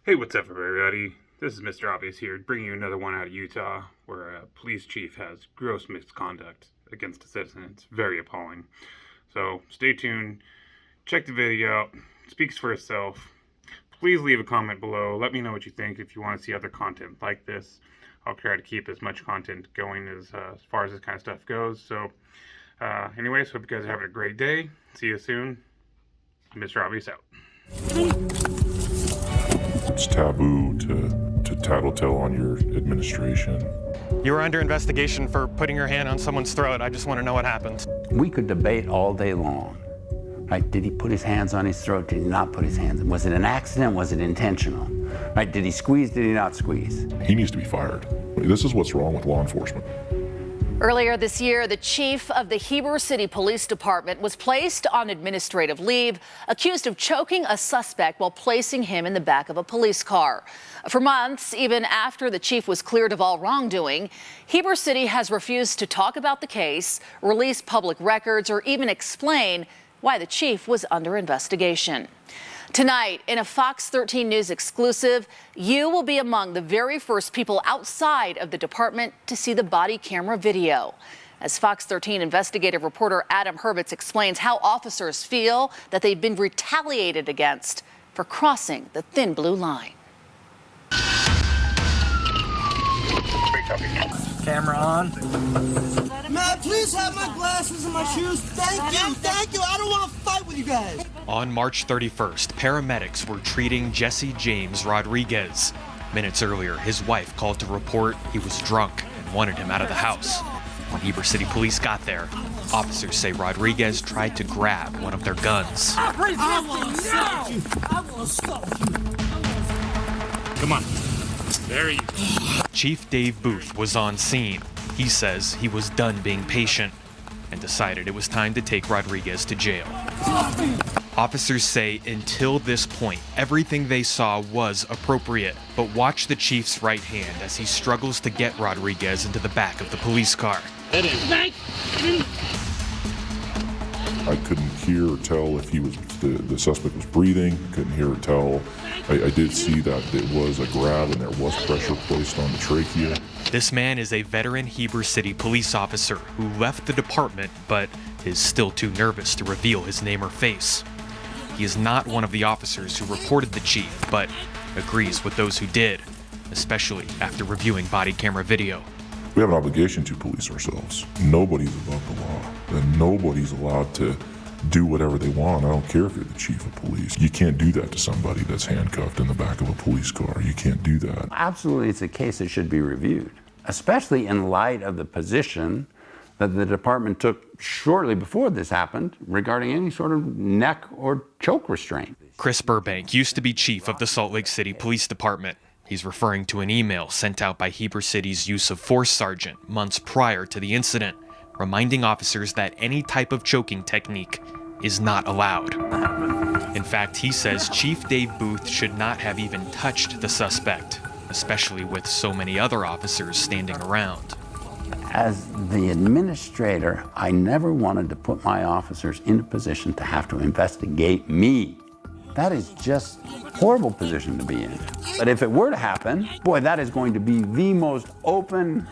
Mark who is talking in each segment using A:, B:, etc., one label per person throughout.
A: Hey, what's up, everybody? This is Mr. Obvious here, bringing you another one out of Utah, where a police chief has gross misconduct against a citizen. It's very appalling. So, stay tuned, check the video out, it speaks for itself. Please leave a comment below, let me know what you think if you want to see other content like this. I'll try to keep as much content going as far as this kind of stuff goes. So, anyways, hope you guys are having a great day. See you soon. Mr. Obvious out.
B: It's taboo to tattletale on your administration.
C: You were under investigation for putting your hand on someone's throat. I just want to know what happened.
D: We could debate all day long. Right? Did he put his hands on his throat? Did he not put his hands? Was it an accident? Was it intentional? Right? Did he squeeze? Did he not squeeze?
B: He needs to be fired. This is what's wrong with law enforcement.
E: Earlier this year, the chief of the Heber City Police Department was placed on administrative leave, accused of choking a suspect while placing him in the back of a police car. For months, even after the chief was cleared of all wrongdoing, Heber City has refused to talk about the case, release public records, or even explain why the chief was under investigation. Tonight, in a Fox 13 News exclusive, you will be among the very first people outside of the department to see the body camera video. As Fox 13 investigative reporter Adam Herbitz explains how officers feel that they've been retaliated against for crossing the thin blue line.
F: Camera on.
G: Man, please have my glasses and my shoes. Thank you. I don't want to fight with you guys.
C: On March 31st, paramedics were treating Jesse James Rodriguez. Minutes earlier, his wife called to report he was drunk and wanted him out of the house. When Heber City police got there, officers say Rodriguez tried to grab one of their guns.
G: I will assault you.
A: Come on. There you go.
C: Chief Dave Booth was on scene. He says he was done being patient and decided it was time to take Rodriguez to jail. Officers say until this point, everything they saw was appropriate. But watch the chief's right hand as he struggles to get Rodriguez into the back of the police car.
B: I couldn't hear or tell if the suspect was breathing. Couldn't hear or tell. I did see that it was a grab and there was pressure placed on the trachea.
C: This man is a veteran Heber City police officer who left the department but is still too nervous to reveal his name or face. He is not one of the officers who reported the chief, but agrees with those who did, especially after reviewing body camera video.
B: We have an obligation to police ourselves. Nobody's above the law, and nobody's allowed to do whatever they want. I don't care if you're the chief of police. You can't do that to somebody that's handcuffed in the back of a police car. You can't do that.
D: Absolutely, it's a case that should be reviewed, especially in light of the position that the department took shortly before this happened regarding any sort of neck or choke restraint.
C: Chris Burbank used to be chief of the Salt Lake City Police Department. He's referring to an email sent out by Heber City's use of force sergeant months prior to the incident, reminding officers that any type of choking technique is not allowed. In fact, he says Chief Dave Booth should not have even touched the suspect, especially with so many other officers standing around.
D: As the administrator, I never wanted to put my officers in a position to have to investigate me. That is just a horrible position to be in. But if it were to happen, boy, that is going to be the most open,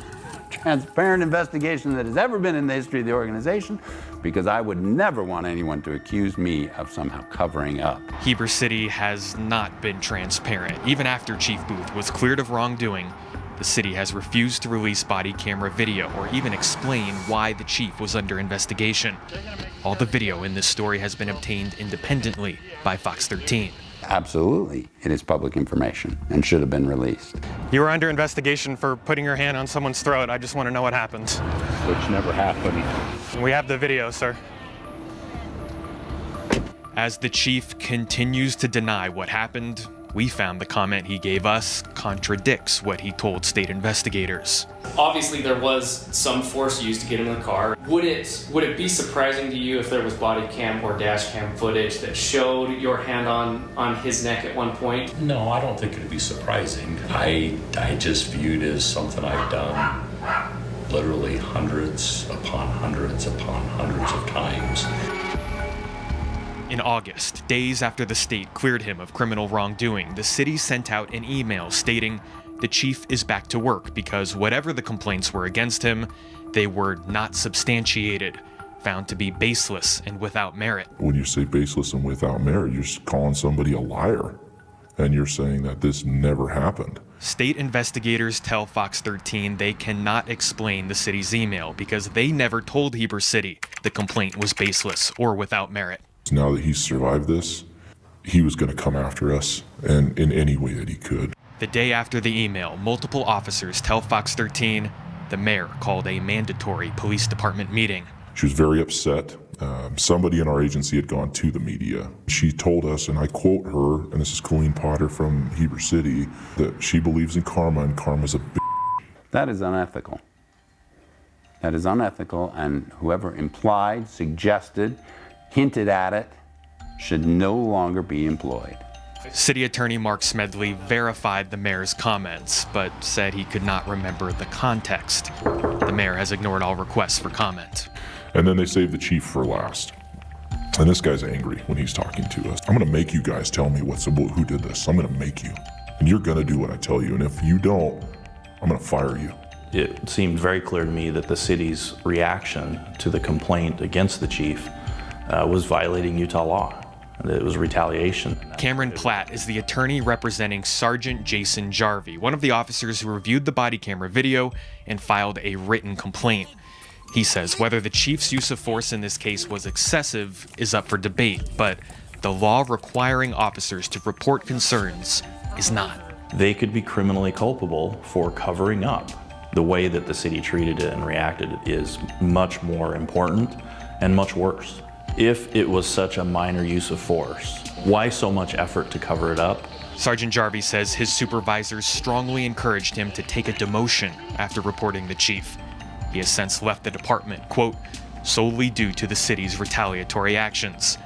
D: transparent investigation that has ever been in the history of the organization, because I would never want anyone to accuse me of somehow covering up.
C: Heber City has not been transparent. Even after Chief Booth was cleared of wrongdoing, the city has refused to release body camera video or even explain why the chief was under investigation. All the video in this story has been obtained independently by Fox 13.
D: Absolutely, it is public information and should have been released.
C: You were under investigation for putting your hand on someone's throat. I just want to know what happened.
D: Which never happened.
C: And we have the video, sir. As the chief continues to deny what happened, we found the comment he gave us contradicts what he told state investigators.
H: Obviously, there was some force used to get him in the car. Would it be surprising to you if there was body cam or dash cam footage that showed your hand on his neck at one point?
I: No, I don't think it'd be surprising. I just viewed it as something I've done literally hundreds upon hundreds upon hundreds of times.
C: In August, days after the state cleared him of criminal wrongdoing, the city sent out an email stating the chief is back to work because whatever the complaints were against him, they were not substantiated, found to be baseless and without merit.
B: When you say baseless and without merit, you're just calling somebody a liar. And you're saying that this never happened.
C: State investigators tell Fox 13 they cannot explain the city's email because they never told Heber City the complaint was baseless or without merit.
B: Now that he's survived this, he was going to come after us and in any way that he could.
C: The day after the email, multiple officers tell Fox 13 the mayor called a mandatory police department meeting.
B: She was very upset. Somebody in our agency had gone to the media. She told us, and I quote her, and this is Colleen Potter from Heber City, that she believes in karma and karma's a bitch.
D: That is unethical. That is unethical, and whoever implied, suggested, hinted at it should no longer be employed.
C: City Attorney Mark Smedley verified the mayor's comments, but said he could not remember the context. The mayor has ignored all requests for comment.
B: And then they saved the chief for last. And this guy's angry when he's talking to us. I'm going to make you guys tell me who did this. I'm going to make you. And you're going to do what I tell you. And if you don't, I'm going to fire you.
F: It seemed very clear to me that the city's reaction to the complaint against the chief was violating Utah law. It was retaliation.
C: Cameron Platt is the attorney representing Sergeant Jason Jarvie, one of the officers who reviewed the body camera video and filed a written complaint. He says whether the chief's use of force in this case was excessive is up for debate, but the law requiring officers to report concerns is not.
F: They could be criminally culpable for covering up. The way that the city treated it and reacted is much more important and much worse. If it was such a minor use of force, why so much effort to cover it up?
C: Sergeant Jarvie says his supervisors strongly encouraged him to take a demotion after reporting the chief. He has since left the department, quote, solely due to the city's retaliatory actions.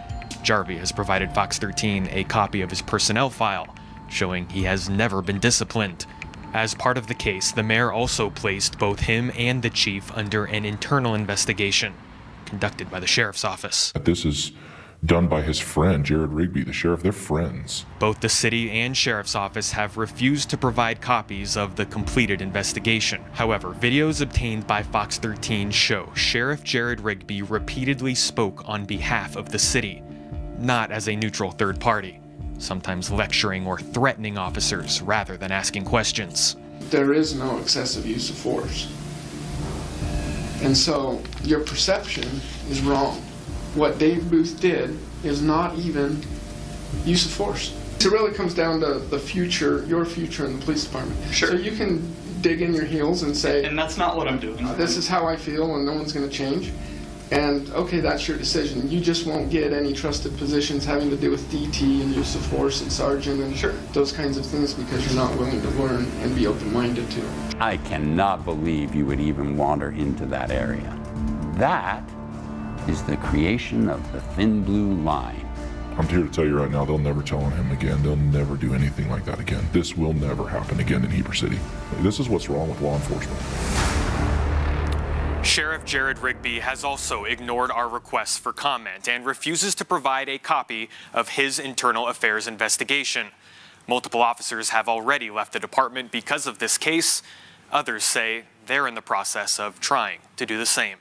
C: Jarvie has provided Fox 13 a copy of his personnel file, showing he has never been disciplined. As part of the case, the mayor also placed both him and the chief under an internal investigation conducted by the sheriff's office.
B: This is done by his friend, Jared Rigby, the sheriff. They're friends.
C: Both the city and sheriff's office have refused to provide copies of the completed investigation. However, videos obtained by Fox 13 show Sheriff Jared Rigby repeatedly spoke on behalf of the city, not as a neutral third party, sometimes lecturing or threatening officers rather than asking questions.
J: There is no excessive use of force. And so your perception is wrong. What Dave Booth did is not even use of force. It really comes down to the future, your future in the police department.
K: Sure.
J: So you can dig in your heels and say,
K: and that's not what I'm doing.
J: This is how I feel and no one's going to change. And okay, that's your decision. You just won't get any trusted positions having to do with DT and use of force and sergeant and those kinds of things because you're not willing to learn and be open-minded to it.
D: I cannot believe you would even wander into that area. That is the creation of the thin blue line.
B: I'm here to tell you right now, they'll never tell on him again. They'll never do anything like that again. This will never happen again in Heber City. This is what's wrong with law enforcement.
C: Sheriff Jared Rigby has also ignored our requests for comment and refuses to provide a copy of his internal affairs investigation. Multiple officers have already left the department because of this case. Others say they're in the process of trying to do the same.